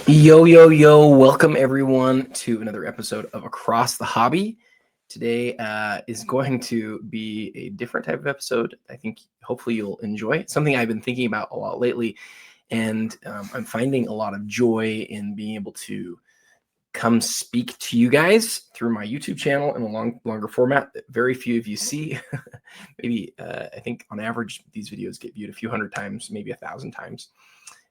Yo, yo, yo, welcome everyone to another episode of Across the Hobby. Today is going to be a different type of episode. I think hopefully you'll enjoy it. Something I've been thinking about a lot lately, and I'm finding a lot of joy in being able to come speak to you guys through my YouTube channel in a longer format that very few of you see. Maybe I think on average these videos get viewed a few hundred times, maybe 1,000 times.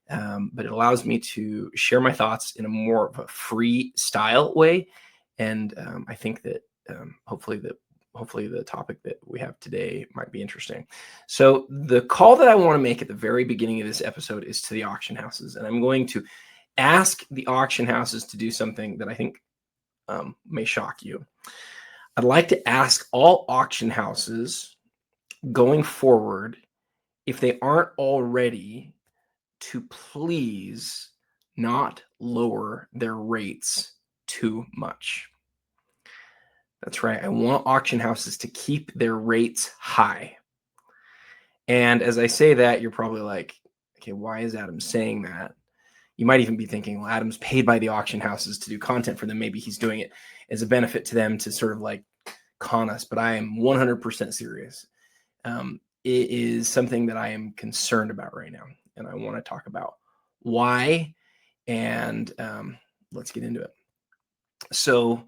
But it allows me to share my thoughts in a more of a freestyle way. And I think that hopefully the topic that we have today might be interesting. So the call that I want to make at the very beginning of this episode is to the auction houses. And I'm going to ask the auction houses to do something that I think may shock you. I'd like to ask all auction houses going forward, if they aren't already, to please not lower their rates too much. That's right. I want auction houses to keep their rates high. And as I say that, you're probably like, okay, why is Adam saying that? You might even be thinking, well, Adam's paid by the auction houses to do content for them. Maybe he's doing it as a benefit to them to sort of like con us, but I am 100% serious. It is something that I am concerned about right now. And I want to talk about why, and let's get into it. So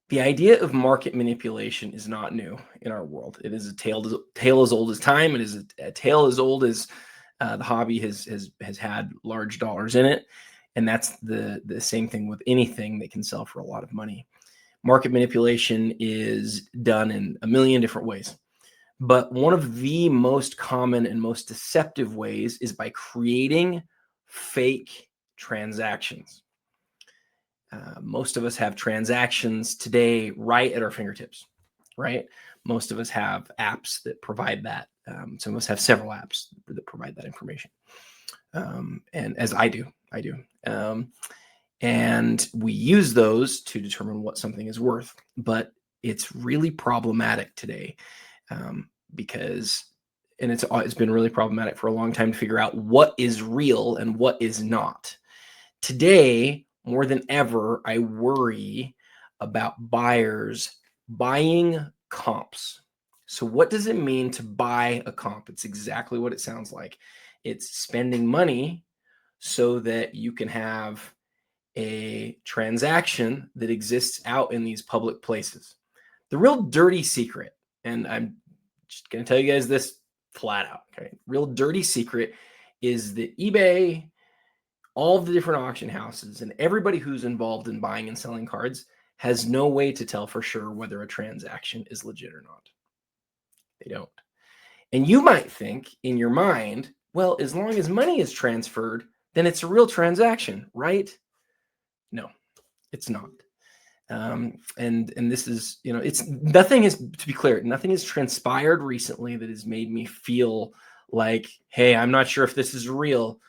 the idea of market manipulation is not new in our world. It is a tale as old as time. It is a tale as old as the hobby has had large dollars in it. And that's the same thing with anything that can sell for a lot of money. Market manipulation is done in a million different ways. But one of the most common and most deceptive ways is by creating fake transactions. Most of us have transactions today right at our fingertips, right? Most of us have apps that provide that. Some of us have several apps that provide that information. And as I do. And we use those to determine what something is worth. But it's really problematic today. Because it's been really problematic for a long time to figure out what is real and what is not. Today, more than ever, I worry about buyers buying comps. So what does it mean to buy a comp? It's exactly what it sounds like. It's spending money so that you can have a transaction that exists out in these public places. The real dirty secret, and I'm just going to tell you guys this flat out, okay? Real dirty secret is that eBay, all of the different auction houses, and everybody who's involved in buying and selling cards has no way to tell for sure whether a transaction is legit or not. They don't. And you might think in your mind, well, as long as money is transferred, then it's a real transaction, right? No, it's not. And this is, it's nothing is, to be clear, nothing has transpired recently that has made me feel like, hey, I'm not sure if this is real.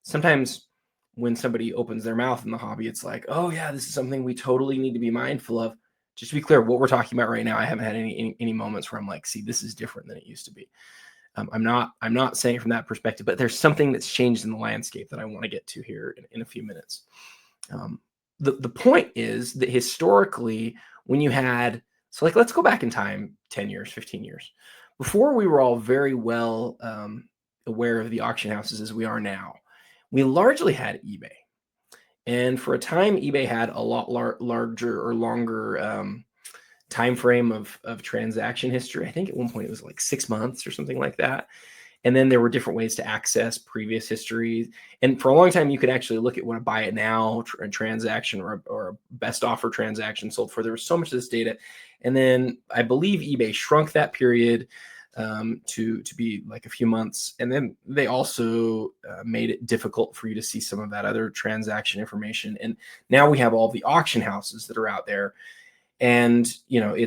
Sometimes when somebody opens their mouth in the hobby, it's like, oh yeah, this is something we totally need to be mindful of. Just to be clear, what we're talking about right now, I haven't had any moments where I'm like, see, this is different than it used to be. I'm not saying from that perspective, but there's something that's changed in the landscape that I want to get to here in a few minutes. The point is that historically, when you had, so like, let's go back in time 10 years, 15 years. Before we were all very well aware of the auction houses as we are now, we largely had eBay. And for a time, eBay had a lot larger or longer time frame of transaction history. I think at one point it was like 6 months or something like that. And then there were different ways to access previous history. And for a long time, you could actually look at what a buy it now transaction or a best offer transaction sold for. There was so much of this data. And then I believe eBay shrunk that period to be like a few months. And then they also made it difficult for you to see some of that other transaction information. And now we have all the auction houses that are out there. And it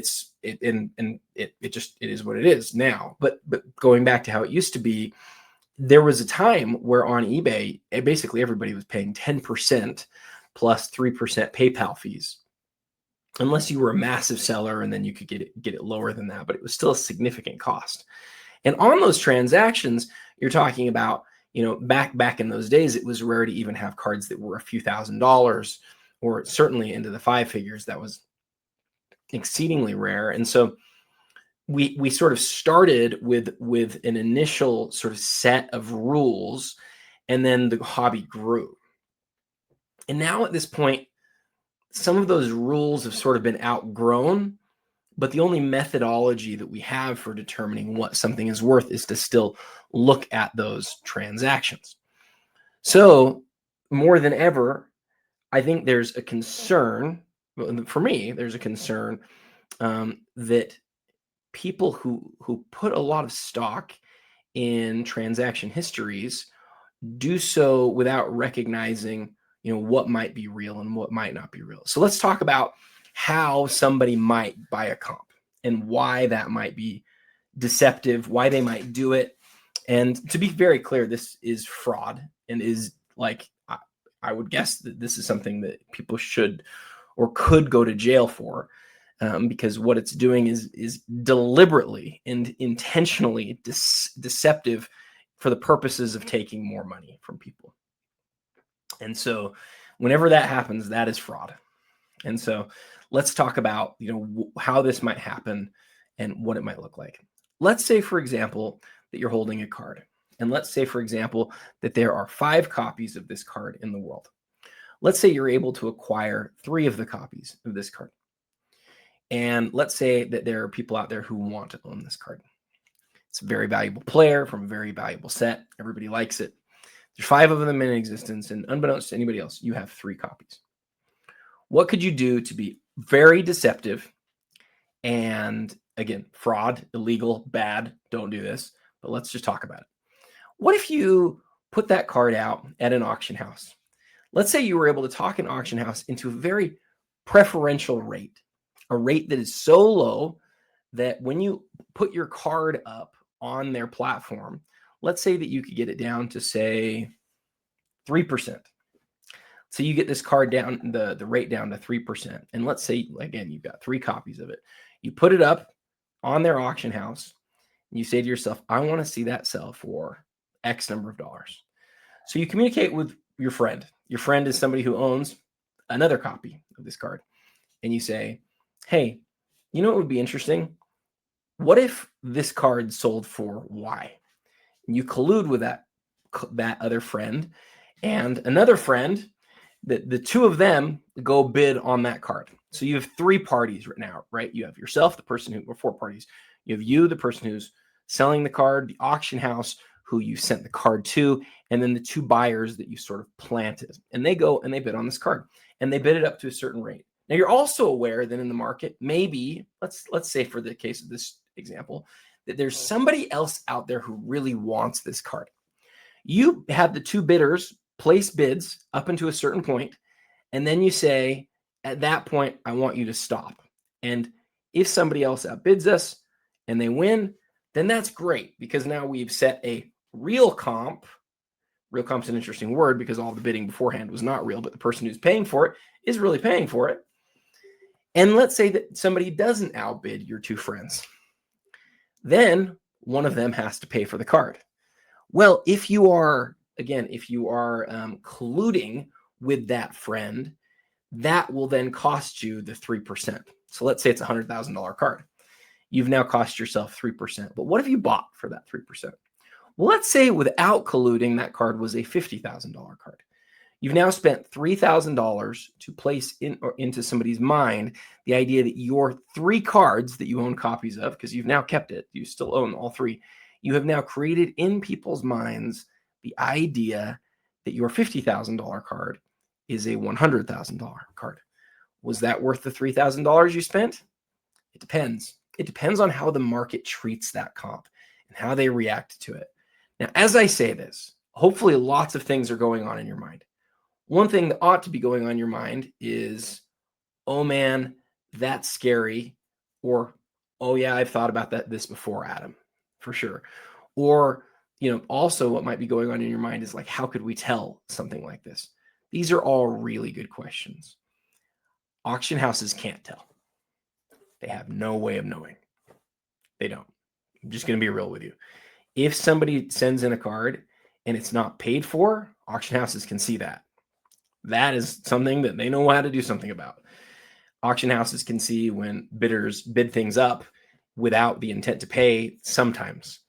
is what it is now. But going back to how it used to be, there was a time where on eBay, basically everybody was paying 10% plus 3% PayPal fees, unless you were a massive seller, and then you could get it lower than that. But it was still a significant cost. And on those transactions, you're talking about Back in those days, it was rare to even have cards that were a few $1,000s, or certainly into the five figures. That was exceedingly rare. And so we sort of started with an initial sort of set of rules, and then the hobby grew. And now at this point, some of those rules have sort of been outgrown, but the only methodology that we have for determining what something is worth is to still look at those transactions. So more than ever, I think there's a concern, for me, there's a concern that people who put a lot of stock in transaction histories do so without recognizing what might be real and what might not be real. So let's talk about how somebody might buy a comp and why that might be deceptive, why they might do it. And to be very clear, this is fraud, and is like, I would guess that this is something that people should or could go to jail for, because what it's doing is deliberately and intentionally deceptive for the purposes of taking more money from people. And so whenever that happens, that is fraud. And so let's talk about, how this might happen and what it might look like. Let's say, for example, that you're holding a card. And let's say, for example, that there are 5 copies of this card in the world. Let's say you're able to acquire 3 of the copies of this card. And let's say that there are people out there who want to own this card. It's a very valuable player from a very valuable set. Everybody likes it. There's 5 of them in existence, and unbeknownst to anybody else, you have 3 copies. What could you do to be very deceptive and, again, fraud, illegal, bad? Don't do this, but let's just talk about it. What if you put that card out at an auction house? Let's say you were able to talk an auction house into a very preferential rate, a rate that is so low that when you put your card up on their platform, let's say that you could get it down to, say, 3%. So you get this card down, the rate down to 3%. And let's say, again, you've got 3 copies of it. You put it up on their auction house. And you say to yourself, I want to see that sell for X number of dollars. So you communicate with your friend. Your friend is somebody who owns another copy of this card. And you say, hey, you know what would be interesting? What if this card sold for Y? And you collude with that other friend and another friend. The 2 of them go bid on that card. So you have 3 parties right now, right? You have yourself, the person who, or 4 parties. You have you, the person who's selling the card, the auction house who you sent the card to, and then the 2 buyers that you sort of planted. And they go and they bid on this card, and they bid it up to a certain rate. Now you're also aware that in the market, maybe let's say for the case of this example, that there's somebody else out there who really wants this card. You have the 2 bidders place bids up into a certain point, and then you say, at that point, I want you to stop. And if somebody else outbids us and they win, then that's great, because now we've set a real comp. Real comp's an interesting word because all the bidding beforehand was not real, but the person who's paying for it is really paying for it. And let's say that somebody doesn't outbid your 2 friends. Then one of them has to pay for the card. Well, if you are colluding with that friend, that will then cost you the 3%. So let's say it's a $100,000 card. You've now cost yourself 3%. But what have you bought for that 3%? Well, let's say without colluding, that card was a $50,000 card. You've now spent $3,000 to place into somebody's mind the idea that your 3 cards that you own copies of, because you've now kept it, you still own all 3, you have now created in people's minds the idea that your $50,000 card is a $100,000 card. Was that worth the $3,000 you spent? It depends. It depends on how the market treats that comp and how they react to it. Now, as I say this, hopefully lots of things are going on in your mind. One thing that ought to be going on in your mind is, oh man, that's scary. Or, oh yeah, I've thought about this before, Adam, for sure. Or, also what might be going on in your mind is like, how could we tell something like this? These are all really good questions. Auction houses can't tell. They have no way of knowing. They don't. I'm just going to be real with you. If somebody sends in a card and it's not paid for, auction houses can see that. That is something that they know how to do something about. Auction houses can see when bidders bid things up without the intent to pay sometimes.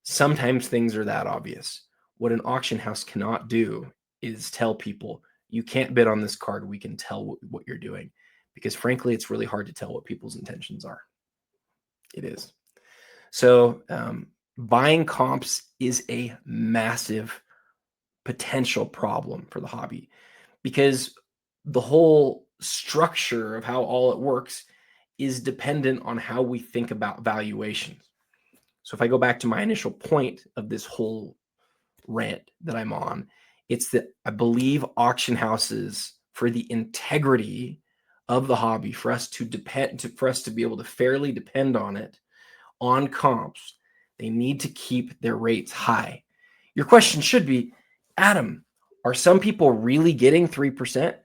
Sometimes things are that obvious. What an auction house cannot do is tell people, you can't bid on this card. We can tell what you're doing. Because frankly, it's really hard to tell what people's intentions are. It is. So buying comps is a massive potential problem for the hobby, because the whole structure of how all it works is dependent on how we think about valuations. So if I go back to my initial point of this whole rant that I'm on, it's that I believe auction houses, for the integrity of the hobby, for us to be able to fairly depend on it, on comps, they need to keep their rates high. Your question should be, Adam, are some people really getting 3%?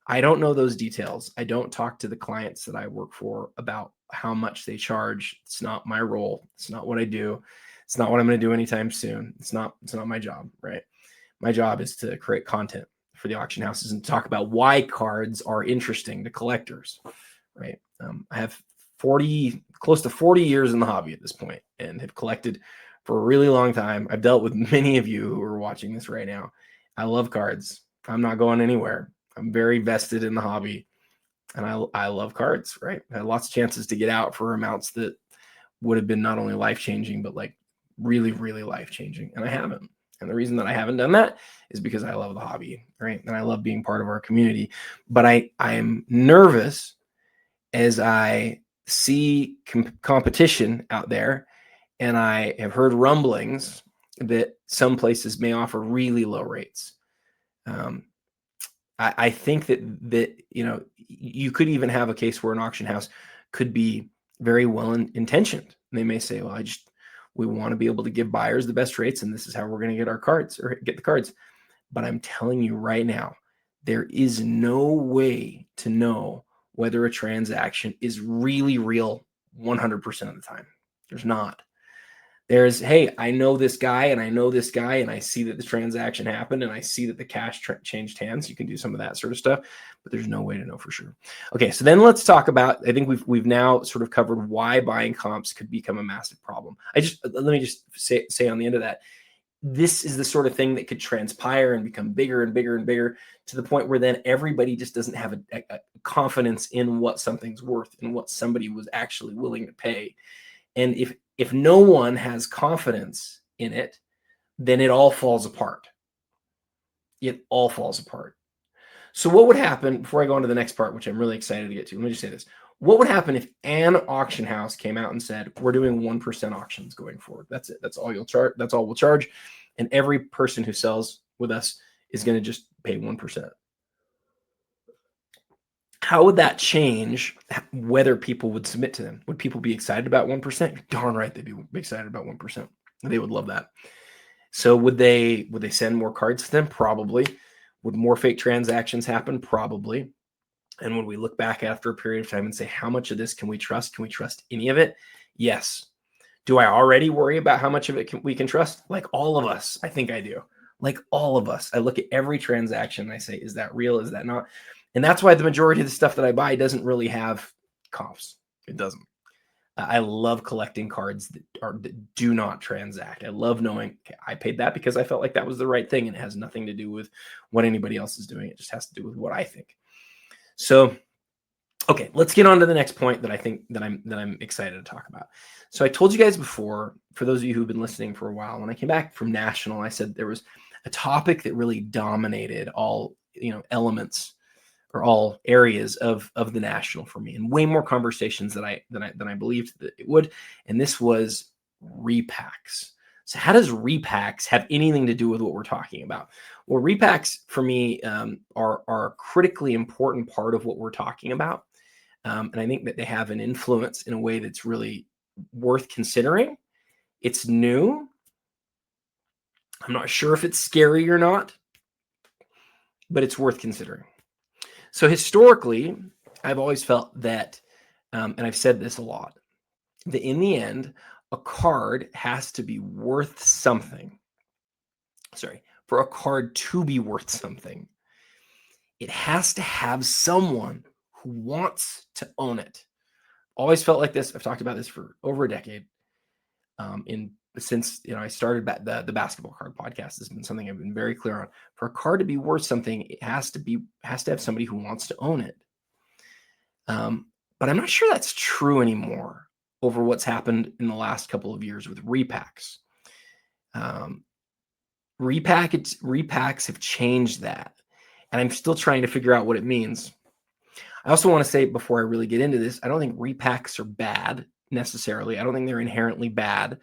I don't know those details. I don't talk to the clients that I work for about how much they charge. It's not my role. It's not what I do. It's not what I'm going to do anytime soon. It's not my job, right? My job is to create content for the auction houses and talk about why cards are interesting to collectors, right? I have close to 40 years in the hobby at this point and have collected for a really long time. I've dealt with many of you who are watching this right now. I love cards. I'm not going anywhere. I'm very vested in the hobby, and I love cards, right? I had lots of chances to get out for amounts that would have been not only life-changing, but like really, really life-changing. And I haven't. And the reason that I haven't done that is because I love the hobby, right? And I love being part of our community. But I am nervous as I see competition out there, and I have heard rumblings that some places may offer really low rates. I think that you could even have a case where an auction house could be very well intentioned. They may say, "Well, we want to be able to give buyers the best rates, and this is how we're going to get our cards or get the cards." But I'm telling you right now, there is no way to know whether a transaction is really real 100% of the time. There's not. There's, hey, I know this guy and I know this guy, and I see that the transaction happened and I see that the cash changed hands. You can do some of that sort of stuff, but there's no way to know for sure. Okay, so then let's talk about, I think we've now sort of covered why buying comps could become a massive problem. Let me just say on the end of that, this is the sort of thing that could transpire and become bigger and bigger and bigger, to the point where then everybody just doesn't have a confidence in what something's worth and what somebody was actually willing to pay. And if no one has confidence in it, then it all falls apart. It all falls apart. So what would happen, before I go on to the next part, which I'm really excited to get to, let me just say this. What would happen if an auction house came out and said, we're doing 1% auctions going forward? That's it. That's all you'll charge. That's all we'll charge. And every person who sells with us is going to just pay 1%. How would that change whether people would submit to them? Would people be excited about 1%? Darn right, they'd be excited about 1%. They would love that. So would they send more cards to them? Probably. Would more fake transactions happen? Probably. And when we look back after a period of time and say, how much of this can we trust? Can we trust any of it? Yes. Do I already worry about how much of it we can trust? Like all of us, I think I do. Like all of us. I look at every transaction and I say, is that real? Is that not? And that's why the majority of the stuff that I buy doesn't really have comps. It doesn't. I love collecting cards that do not transact. I love knowing, okay, I paid that because I felt like that was the right thing, and it has nothing to do with what anybody else is doing. It just has to do with what I think. So, okay, let's get on to the next point that I think that I'm excited to talk about. So I told you guys before, for those of you who've been listening for a while, when I came back from National, I said there was a topic that really dominated all elements or all areas of the National for me, and way more conversations than I believed that it would. And this was repacks. So how does repacks have anything to do with what we're talking about? Well, repacks for me are a critically important part of what we're talking about. And I think that they have an influence in a way that's really worth considering. It's new. I'm not sure if it's scary or not, but it's worth considering. So historically, I've always felt that, and I've said this a lot, that in the end, a card has to be worth something for a card to be worth something, it has to have someone who wants to own it. Always felt like this. I've talked about this for over a decade. Since I started the basketball card podcast, has been something I've been very clear on. For a card to be worth something, it has to have somebody who wants to own it. But I'm not sure that's true anymore over what's happened in the last couple of years with repacks. Repacks have changed that, and I'm still trying to figure out what it means. I also want to say, before I really get into this, I don't think repacks are bad necessarily. I don't think they're inherently bad.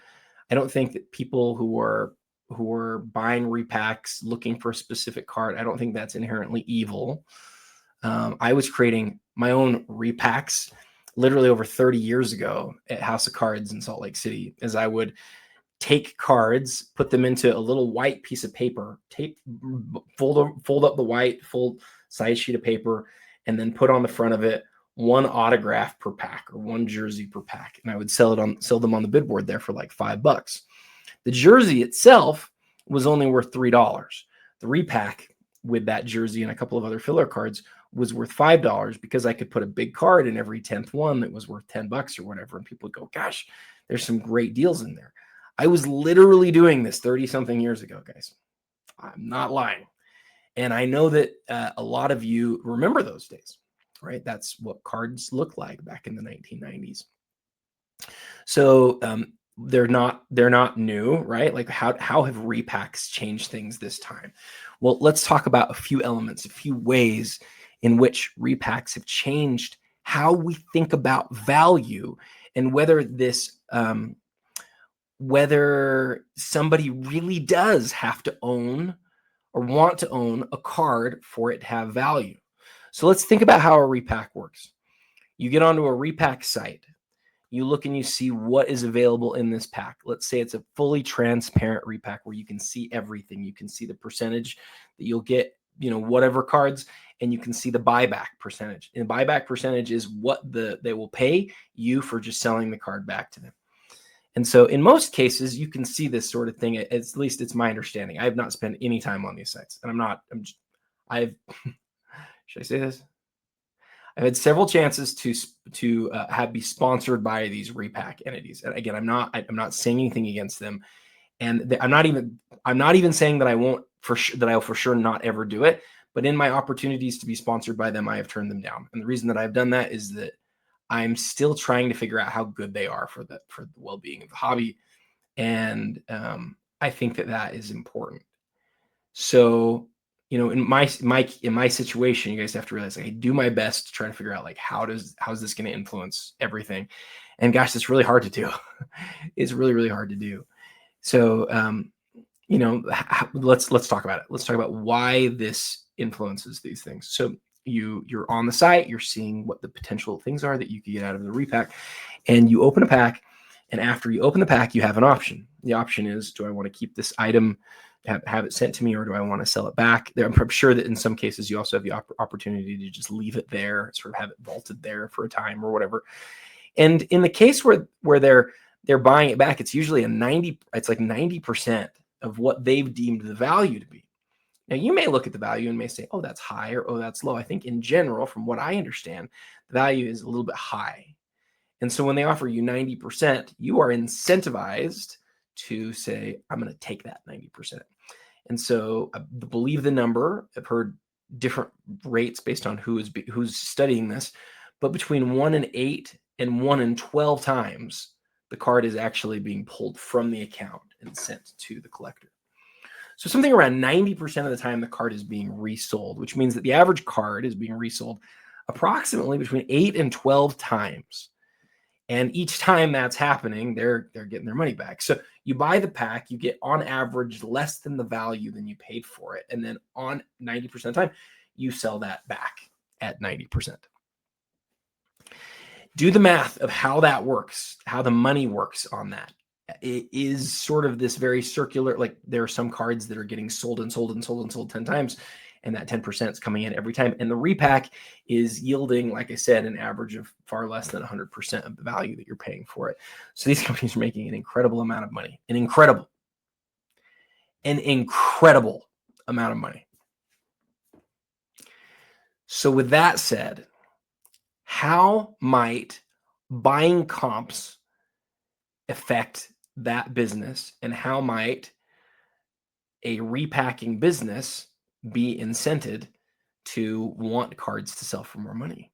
I don't think that people who are buying repacks looking for a specific card, I don't think that's inherently evil. I was creating my own repacks literally over 30 years ago at House of Cards in Salt Lake City, as I would take cards, put them into a little white piece of paper, fold up the white full size sheet of paper, and then put on the front of it one autograph per pack or one jersey per pack. And I would sell them on the bid board there for like $5. The jersey itself was only worth $3. The repack with that jersey and a couple of other filler cards was worth $5 because I could put a big card in every 10th one that was worth $10 or whatever. And people would go, gosh, there's some great deals in there. I was literally doing this 30 something years ago, guys. I'm not lying. And I know that a lot of you remember those days, right? That's what cards looked like back in the 1990s. So they're not new, right? Like how have repacks changed things this time? Well, let's talk about a few elements, a few ways in which repacks have changed how we think about value and whether somebody really does have to own or want to own a card for it to have value. So let's think about how a repack works. You get onto a repack site. You look and you see what is available in this pack. Let's say it's a fully transparent repack where you can see everything. You can see the percentage that you'll get, whatever cards, and you can see the buyback percentage. And the buyback percentage is what they will pay you for just selling the card back to them. And so in most cases, you can see this sort of thing. At least it's my understanding. I have not spent any time on these sites, and should I say this? I've had several chances to be sponsored by these repack entities. And again, I'm not saying anything against them, and I'm not even saying that I won't that I'll for sure not ever do it. But in my opportunities to be sponsored by them, I have turned them down. And the reason that I've done that is that I'm still trying to figure out how good they are for the well-being of the hobby, and I think that is important. So, in my situation, you guys have to realize I do my best to try to figure out like how's this going to influence everything, and gosh, it's really hard to do. It's really, really hard to do. So, let's talk about it. Let's talk about why this influences these things. So you're on the site, you're seeing what the potential things are that you could get out of the repack, and you open a pack. And after you open the pack, you have an option. The option is, do I want to keep this item, have it sent to me, or do I want to sell it back? I'm sure that in some cases you also have the opportunity to just leave it there, sort of have it vaulted there for a time or whatever. And in the case where they're buying it back, it's usually it's like 90% of what they've deemed the value to be. Now, you may look at the value and may say, oh, that's high, or oh, that's low. I think in general, from what I understand, the value is a little bit high. And so when they offer you 90%, you are incentivized to say, I'm going to take that 90%. And so I believe the number. I've heard different rates based on who's studying this, but between 1 in 8 and 1 in 12 times, the card is actually being pulled from the account and sent to the collector. So something around 90% of the time, the card is being resold, which means that the average card is being resold approximately between 8 and 12 times. And each time that's happening, they're getting their money back. So you buy the pack, you get on average less than the value than you paid for it. And then on 90% of the time, you sell that back at 90%. Do the math of how that works, how the money works on that. It is sort of this very circular, like there are some cards that are getting sold and sold and sold and sold 10 times. And that 10% is coming in every time. And the repack is yielding, like I said, an average of far less than 100% of the value that you're paying for it. So these companies are making an incredible amount of money, an incredible amount of money. So with that said, how might buying comps affect that business, and how might a repacking business be incented to want cards to sell for more money?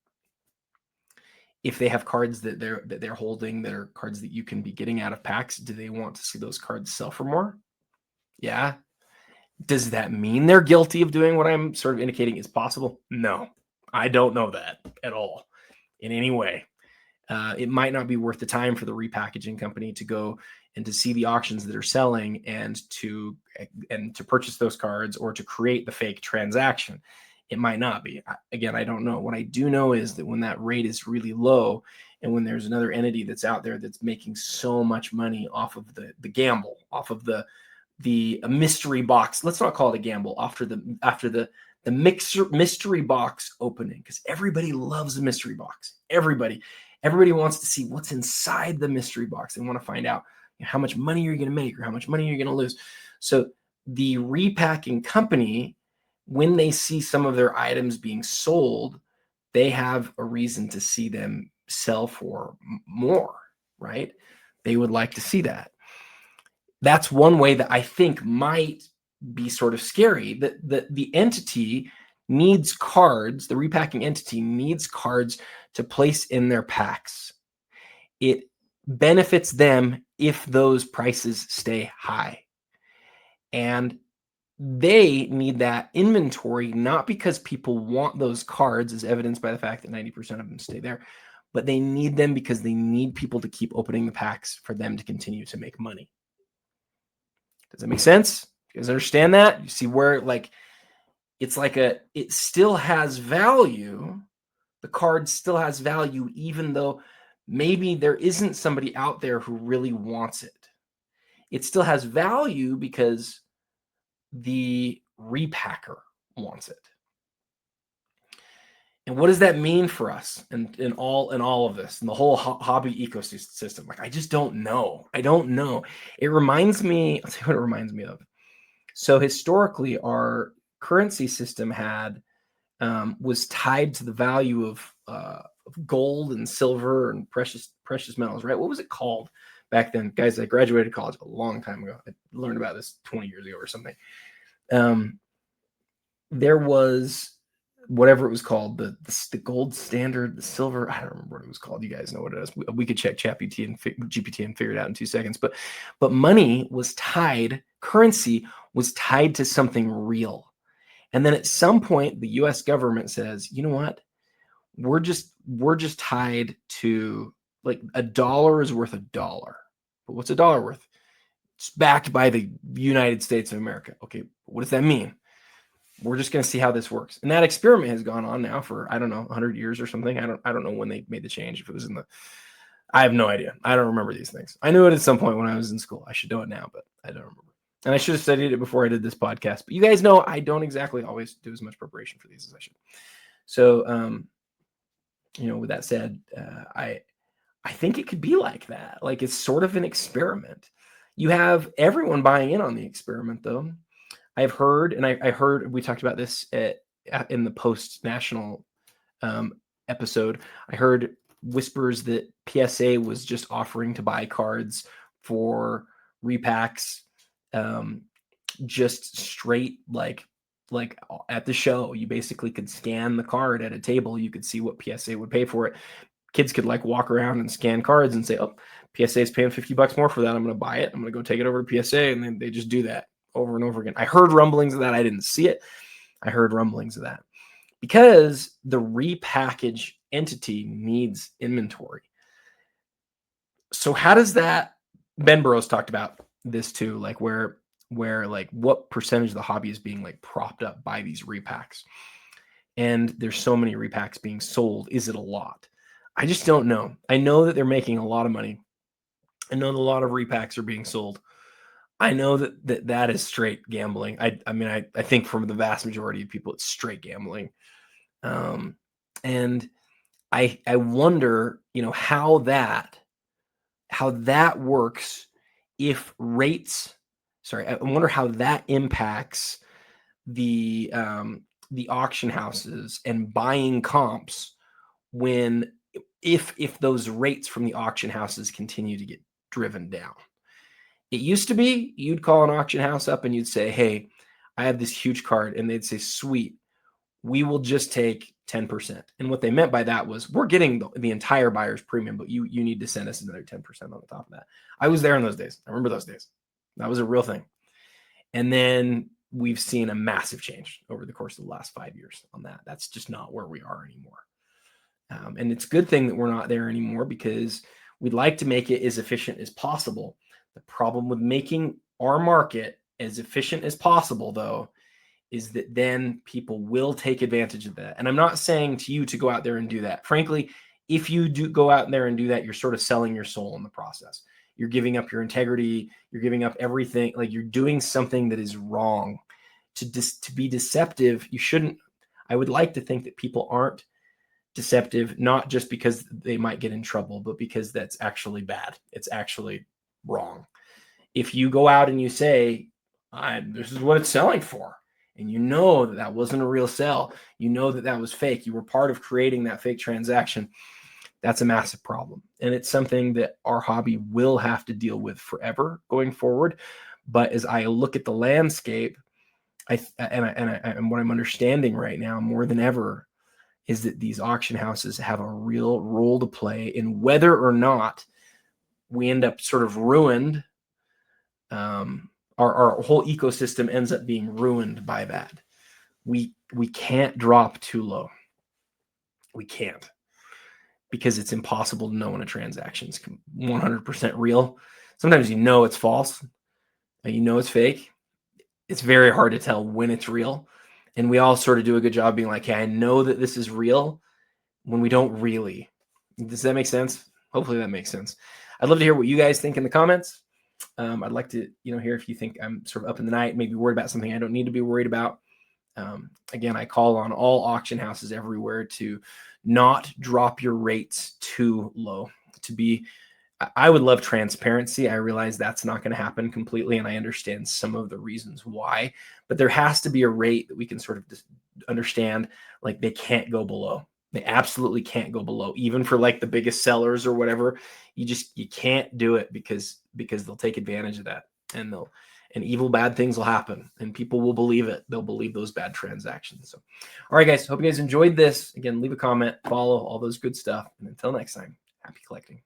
If they have cards that they're holding that are cards that you can be getting out of packs, do they want to see those cards sell for more? Yeah. Does that mean they're guilty of doing what I'm sort of indicating is possible? No, I don't know that at all in any way. It might not be worth the time for the repackaging company to go and to see the auctions that are selling and to purchase those cards or to create the fake transaction. It might not be. Again, I don't know. What I do know is that when that rate is really low and when there's another entity that's out there that's making so much money off of the gamble, off of the mystery box, let's not call it a gamble, after the mystery box opening, because everybody loves a mystery box. Everybody wants to see what's inside the mystery box. They want to find out how much money you're going to make or how much money you're going to lose. So the repacking company, when they see some of their items being sold, they have a reason to see them sell for more, right? They would like to see that. That's one way that I think might be sort of scary. That the entity needs cards, the repacking entity needs cards to place in their packs. It benefits them if those prices stay high. And they need that inventory, not because people want those cards, as evidenced by the fact that 90% of them stay there, but they need them because they need people to keep opening the packs for them to continue to make money. Does that make sense? You guys understand that? You see where it still has value. The card still has value, even though maybe there isn't somebody out there who really wants it. It still has value because the repacker wants it. And what does that mean for us in all of this and the whole hobby ecosystem? Like, I just don't know. I don't know. It reminds me, I'll tell you what it reminds me of. So historically, our currency system was tied to the value of gold and silver and precious metals, right? What was it called back then? Guys, I graduated college a long time ago. I learned about this 20 years ago or something. There was whatever it was called, the gold standard, the silver, I don't remember what it was called. You guys know what it is. We could check GPT and figure it out in 2 seconds. But money was tied, currency was tied to something real. And then at some point, the US government says, you know what? We're just tied to, like, $1 is worth $1. But what's $1 worth? It's backed by the United States of America. Okay, what does that mean? We're just going to see how this works. And that experiment has gone on now for, I don't know, 100 years or something. I don't know when they made the change. If it was I have no idea. I don't remember these things. I knew it at some point when I was in school. I should know it now, but I don't remember. And I should have studied it before I did this podcast. But you guys know I don't exactly always do as much preparation for these as I should. So, with that said, I think it could be like that. Like, it's sort of an experiment. You have everyone buying in on the experiment, though. I've heard, and I heard, we talked about this in the post-national episode. I heard whispers that PSA was just offering to buy cards for repacks, just straight, like at the show. You basically could scan the card at a table. You could see what PSA would pay for it. Kids could walk around and scan cards and say, oh, PSA is paying $50 more for that. I'm going to buy it. I'm going to go take it over to PSA. And then they just do that over and over again. I heard rumblings of that. I didn't see it. I heard rumblings of that because the repackage entity needs inventory. So how does that, Ben Burrows talked about this too, where what percentage of the hobby is being propped up by these repacks? And there's so many repacks being sold. Is it a lot? I just don't know. I know that they're making a lot of money. I know that a lot of repacks are being sold. I know that is straight gambling. I think from the vast majority of people, it's straight gambling. And I wonder, how that works if rates sorry, I wonder how that impacts the auction houses and buying comps when if those rates from the auction houses continue to get driven down. It used to be you'd call an auction house up and you'd say, "Hey, I have this huge card," and they'd say, "Sweet, we will just take 10%." And what they meant by that was, we're getting the entire buyer's premium, but you need to send us another 10% on the top of that. I was there in those days. I remember those days. That was a real thing. And then we've seen a massive change over the course of the last 5 years on that. That's just not where we are anymore. And it's a good thing that we're not there anymore, because we'd like to make it as efficient as possible. The problem with making our market as efficient as possible, though, is that then people will take advantage of that. And I'm not saying to you to go out there and do that. Frankly, if you do go out there and do that, you're sort of selling your soul in the process. You're giving up your integrity. You're giving up everything. Like, you're doing something that is wrong. To be deceptive, you shouldn't. I would like to think that people aren't deceptive, not just because they might get in trouble, but because that's actually bad. It's actually wrong. If you go out and you say, this is what it's selling for, and you know that that wasn't a real sell, you know that that was fake, you were part of creating that fake transaction, that's a massive problem. And it's something that our hobby will have to deal with forever going forward. But as I look at the landscape, and what I'm understanding right now more than ever is that these auction houses have a real role to play in whether or not we end up sort of ruined. Our whole ecosystem ends up being ruined by that. We can't drop too low. We can't, because it's impossible to know when a transaction is 100% real. Sometimes you know it's false, you know it's fake. It's very hard to tell when it's real. And we all sort of do a good job being like, hey, I know that this is real, when we don't really. Does that make sense? Hopefully that makes sense. I'd love to hear what you guys think in the comments. I'd like to, hear if you think I'm sort of up in the night, maybe worried about something I don't need to be worried about. Again, I call on all auction houses everywhere to not drop your rates too low. I would love transparency. I realize that's not going to happen completely, and I understand some of the reasons why, but there has to be a rate that we can sort of just understand, like, they can't go below. They absolutely can't go below, even for like the biggest sellers or whatever. You can't do it, because they'll take advantage of that, and evil, bad things will happen, and people will believe it. They'll believe those bad transactions. So, all right, guys, hope you guys enjoyed this. Again, leave a comment, follow, all those good stuff. And until next time, happy collecting.